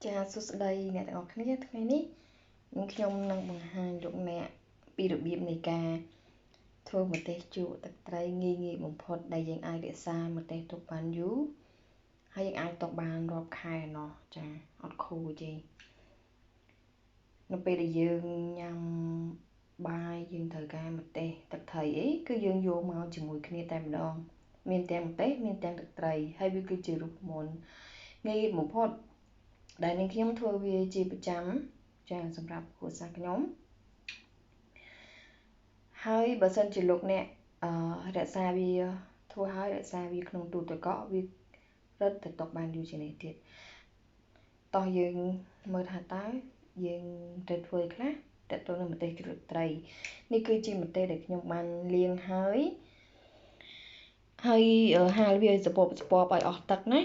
Cha sút đây nèទាំងអស់គ្នាថ្ងៃនេះខ្ញុំនឹងបង្ហាញលោកអ្នកពីរបៀបនៃការធ្វើម្ទេសជក់ទឹកត្រីងាយបំផុតដែលយើងអាចរក្សាម្ទេសទុកបានយូរហើយយើងអាចទុកបានរាប់ខែណោះចាអត់ខូចទេនៅពេលដែលយើងញ៉ាំបាយយើងត្រូវការម្ទេសទឹកត្រីអីគឺយើងយកមកជាមួយគ្នាតែម្ដងមានទាំងម្ទេសមានទាំងទឹកត្រីហើយវាគឺជារូបមន្តងាយបំផុតដែលនាងខ្ញុំធ្វើវាជាប្រចាំចាសម្រាប់គ្រួសារខ្ញុំហើយបើសិនជាលោកអ្នករក្សាវាធ្វើហើយរក្សាវាក្នុងទូទឹកកកវារឹតទៅទុកបានយូរជាងនេះទៀតតោះយើងមើលថាតើយើងត្រូវធ្វើខ្លះតើទៅនឹងម្ទេសជ្រក់ត្រីនេះគឺជាម្ទេសដែលខ្ញុំបានលាងហើយហាលវាឲ្យស្ពបឲ្យអស់ទឹកណា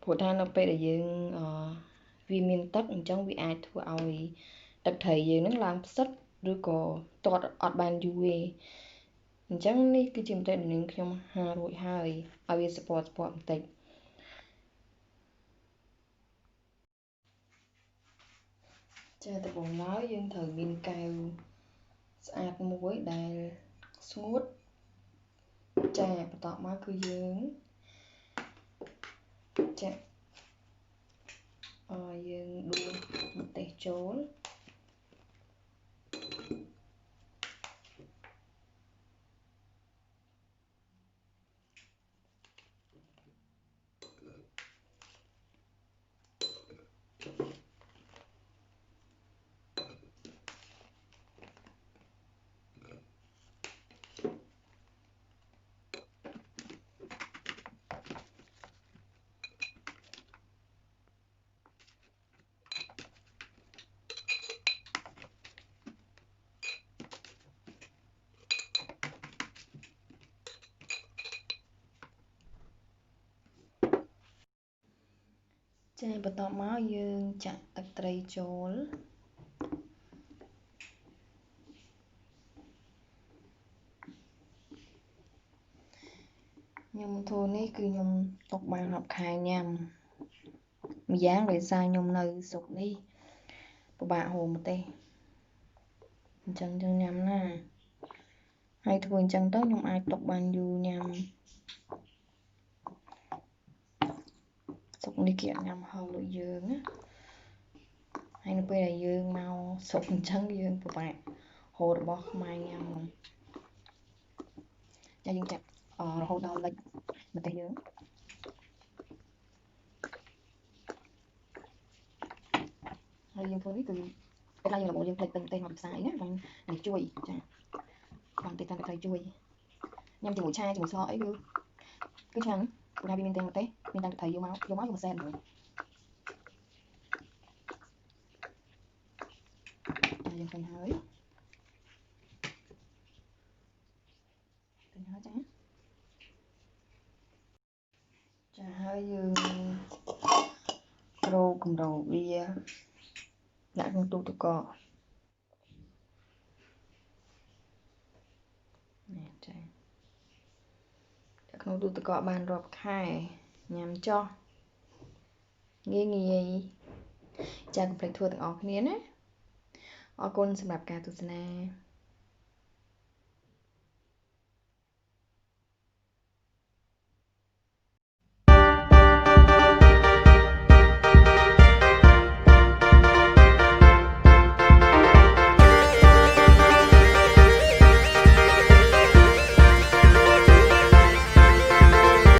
ព្រោះថានៅពេលដែលយើងវាមានទឹកអញ្ចឹងវាអាចធ្វើឲ្យទឹកត្រីយើងនឹងឡើងផ្សិតឬក៏ទាត់អត់បានយូរទេអញ្ចឹងនេះគឺជាម្ទេសដែលខ្ញុំហាលរួចហើយឲ្យវាស្ពបបន្តិចចាដំបូងឡើយយើងត្រូវមានកែវស្អាតមួយដែលស្ងួតចាបន្ទាប់មកគឺយើងចាយើងដួសម្ទេសចូលចាបន្ទាប់មកយើងចាក់ទឹកត្រីចូលខ្ញុំធ្វើនេះគឺខ្ញុំទុកបាន10ខែញ៉ាំម្យ៉ាងដោយសារខ្ញុំនៅស្រុកនេះពិបាកហូរម្ទេសអញ្ចឹងញ៉ាំណាហើយធ្វើអញ្ចឹងទៅខ្ញុំអាចទុកបានយូរញ៉ាំស្រុកនេះគេអត់ញ៉ាំហូរដូចយើងណាហើយនៅពេលដែលយើងមកស្រុកអញ្ចឹងយើងពិបាកហូររបស់ខ្មែរញ៉ាំចាយើងចាក់រហូតដល់លិចម្ទេសយើងហើយយើងធ្វើនេះគឺពេលណាយើងរបស់យើងផ្លេចទឹកម្ទេសមកពីផ្សារអីណាបាននេះជួយចាបានតិចតាមត្រីជួយញ៉ាំជាមួយឆាជាមួយស្ករអីគឺឆ្ងាញ់ព្រោះថាវាមានទាំងម្ទេសមានទាំងត្រីយកមកសែនហ្នឹងយើងឃើញហើយចាហើយយើងរោកម្ដងវាដាក់ក្នុងទូទឹកកកនេះចាដាក់ក្នុងទូទឹកកកបានរាប់ខែញ៉ាំចោះងាយចាកុំភ្លេចធ្វើទាំងអស់គ្នាណាអរគុណសម្រាប់ការទស្សនា